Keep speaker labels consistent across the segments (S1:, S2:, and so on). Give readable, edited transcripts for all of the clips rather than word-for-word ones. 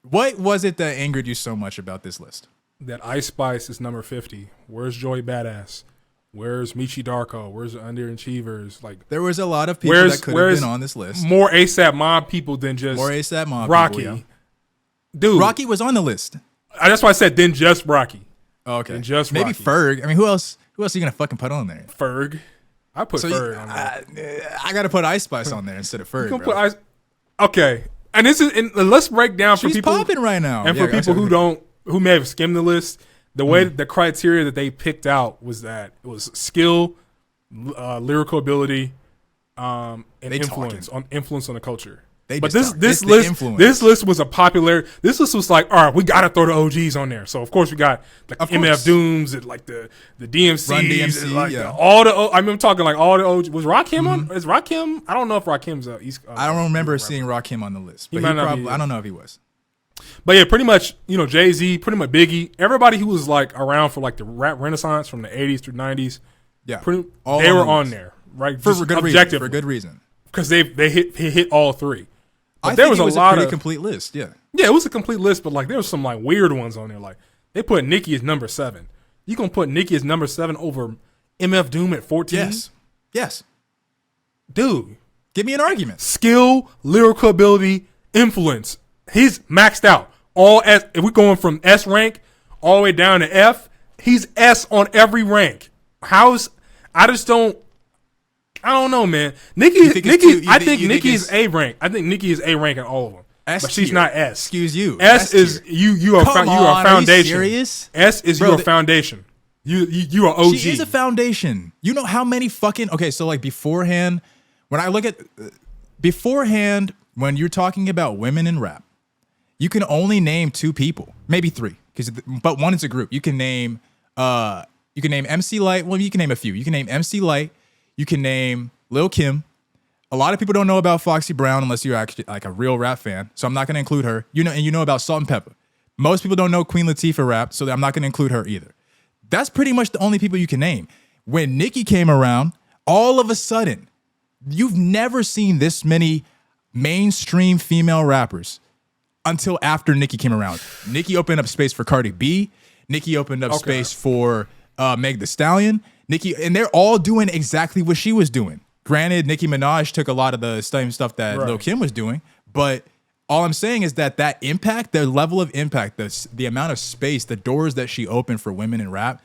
S1: What was it that angered you so much about this list?
S2: That Ice Spice is number 50. Where's Joey Badass? Where's Michi Darko? Where's the Underachievers? Like,
S1: there was a lot of people that could have been on this list.
S2: More ASAP Mob people than just
S1: more ASAP Mob
S2: Rocky.
S1: People, yeah.
S2: Dude,
S1: Rocky was on the list.
S2: That's why I said then just Rocky.
S1: Oh, okay,
S2: then just
S1: maybe
S2: Rocky.
S1: Ferg. I mean, who else? Who else are you gonna fucking put on there?
S2: Ferg. I put Ferg on there.
S1: I gotta put Ice Spice on there instead of Ferg.
S2: You can put Ice. Okay, and this is. And let's break down for
S1: She's
S2: people
S1: popping right now.
S2: and for people who may have skimmed the list. The way the criteria that they picked out was that it was skill, lyrical ability, and influence on the culture. But this list was a popular. This list was like, all right, we gotta throw the OGs on there. So of course we got like MF Dooms and like the DMCs,
S1: Run DMC,
S2: and like
S1: yeah.
S2: I'm talking like all the OGs. Was Rakim on? Is Rakim? I don't know if Rakim's East.
S1: I don't remember seeing Rakim on the list, but I don't know if he was.
S2: But yeah, pretty much, Jay-Z, pretty much Biggie, everybody who was like around for like the rap renaissance from the 80s through 90s,
S1: yeah,
S2: they were on there, right?
S1: For good reason.
S2: Because they hit all three. But
S1: I
S2: there
S1: think
S2: was
S1: it was
S2: a lot
S1: pretty
S2: of
S1: complete list, yeah.
S2: Yeah, it was a complete list, but like there was some like weird ones on there. Like they put Nicki as number 7. You gonna put Nicki as number 7 over MF Doom at 14?
S1: Yes.
S2: Dude.
S1: Give me an argument.
S2: Skill, lyrical ability, influence. He's maxed out. If we're going from S rank all the way down to F, he's S on every rank. I don't know, man. I think Nicki is A rank. I think Nicki is A rank in all of them. But she's not S.
S1: Excuse you.
S2: S is you are foundation.
S1: Are you serious?
S2: S is your foundation. You are OG.
S1: She is a foundation. You know how many okay, so like beforehand, when I look at when you're talking about women in rap, you can only name 2 people, maybe 3, but one is a group. You can name MC Lyte. Well, you can name a few. You can name MC Lyte. You can name Lil' Kim. A lot of people don't know about Foxy Brown unless you're actually like a real rap fan. So I'm not going to include her. And you know about Salt-N-Pepa. Most people don't know Queen Latifah rap, so I'm not going to include her either. That's pretty much the only people you can name. When Nicki came around, all of a sudden, you've never seen this many mainstream female rappers until after Nicki came around. Nicki opened up space for Cardi B. Nicki opened up space for Meg Thee Stallion. And they're all doing exactly what she was doing. Granted, Nicki Minaj took a lot of the same stuff that Lil' Kim was doing, but all I'm saying is that impact, the level of impact, the amount of space, the doors that she opened for women in rap,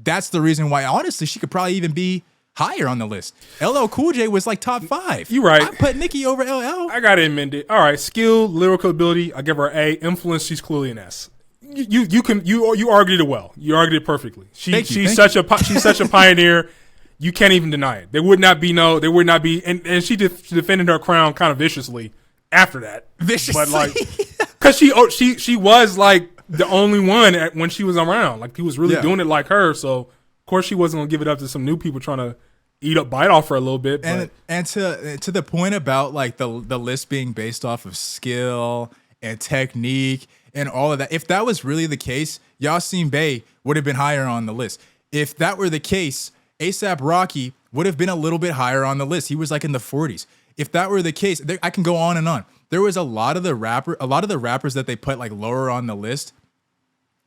S1: that's the reason why, honestly, she could probably even be higher on the list. LL Cool J was like top 5.
S2: You right.
S1: I put Nicki over LL.
S2: I gotta admit it. All right, skill, lyrical ability, I give her A. Influence, she's clearly an S. You argued it well. You argued it perfectly. She's such a pioneer. You can't even deny it. There would not be, and she defended her crown kind of viciously after that. But like, because she was like the only one when she was around. Like he was really doing it like her. So of course she wasn't gonna give it up to some new people trying to bite off her a little bit.
S1: And to the point about like the list being based off of skill and technique and all of that. If that was really the case, Yasin Bey would have been higher on the list. If that were the case, A$AP Rocky would have been a little bit higher on the list. He was like in the 40s. If that were the case, I can go on and on. There was a lot of the rappers that they put like lower on the list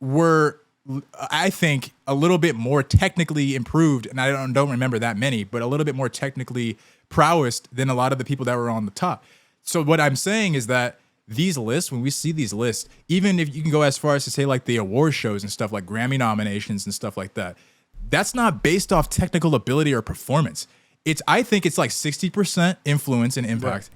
S1: were, I think, a little bit more technically improved, and I don't remember that many, but a little bit more technically prowessed than a lot of the people that were on the top. So what I'm saying is that these lists, when we see these lists, even if you can go as far as to say like the award shows and stuff like Grammy nominations and stuff like that, that's not based off technical ability or performance. I think it's like 60% influence and impact,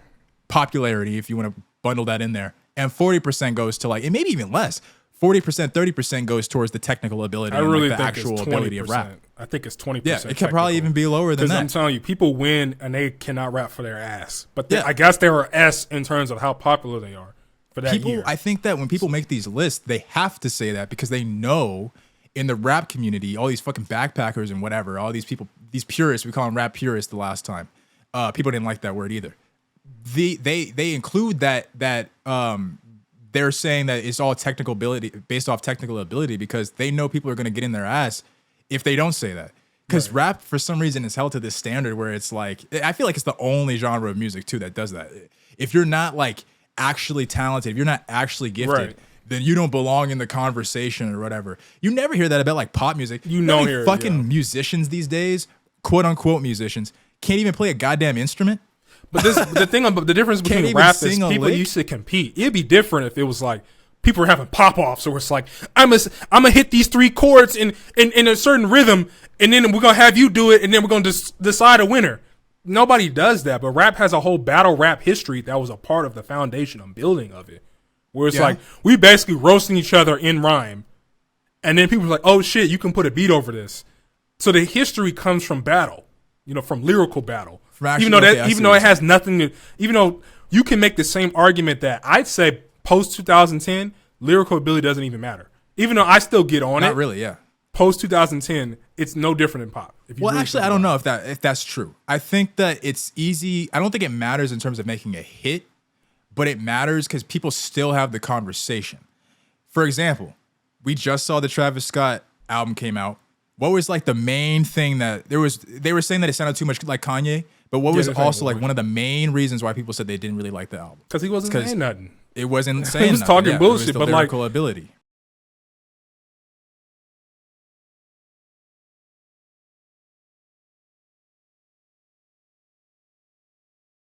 S1: popularity, if you want to bundle that in there, and 40% goes to like, and maybe even less, 40%, 30% goes towards the technical ability and like the actual ability of rap.
S2: I think it's 20%.
S1: Yeah, it could probably even be lower than that.
S2: I'm telling you, people win and they cannot rap for their ass. But I guess they were S in terms of how popular they are for that year.
S1: I think that when people make these lists, they have to say that because they know in the rap community, all these fucking backpackers and whatever, all these people, these purists, we call them rap purists the last time. People didn't like that word either. They include that they're saying that it's all technical ability, based off technical ability, because they know people are going to get in their ass if they don't say that. Because rap, for some reason, is held to this standard where it's like, I feel like it's the only genre of music too that does that. If you're not like actually talented, if you're not actually gifted,
S2: Right.
S1: then you don't belong in the conversation or whatever. You never hear that about like pop music.
S2: You know,
S1: how many
S2: here,
S1: fucking
S2: yeah.
S1: musicians these days, quote unquote musicians, can't even play a goddamn instrument.
S2: But the difference
S1: Can't
S2: between
S1: even
S2: rap is
S1: sing a
S2: people
S1: lick?
S2: used to compete. It'd be different if it was like people are having pop offs, or it's like I'm gonna hit these 3 chords in a certain rhythm, and then we're gonna have you do it, and then we're gonna decide a winner. Nobody does that, but rap has a whole battle rap history that was a part of the foundation and building of it, where it's like we basically roasting each other in rhyme, and then people are like, oh shit, you can put a beat over this. So the history comes from battle, from lyrical battle. Even though it has nothing to, even though you can make the same argument that I'd say post 2010 lyrical ability doesn't even matter. Even though I still get on it.
S1: Not really, yeah.
S2: Post 2010, it's no different than pop.
S1: Well, actually, I don't know if that's true. I think that it's easy. I don't think it matters in terms of making a hit, but it matters because people still have the conversation. For example, we just saw the Travis Scott album came out. What was like the main thing that they were saying that it sounded too much like Kanye, but what was also like one of the main reasons why people said they didn't really like the album?
S2: Because he wasn't saying nothing.
S1: It wasn't saying
S2: he was
S1: nothing.
S2: talking bullshit,
S1: it was the
S2: but
S1: lyrical ability.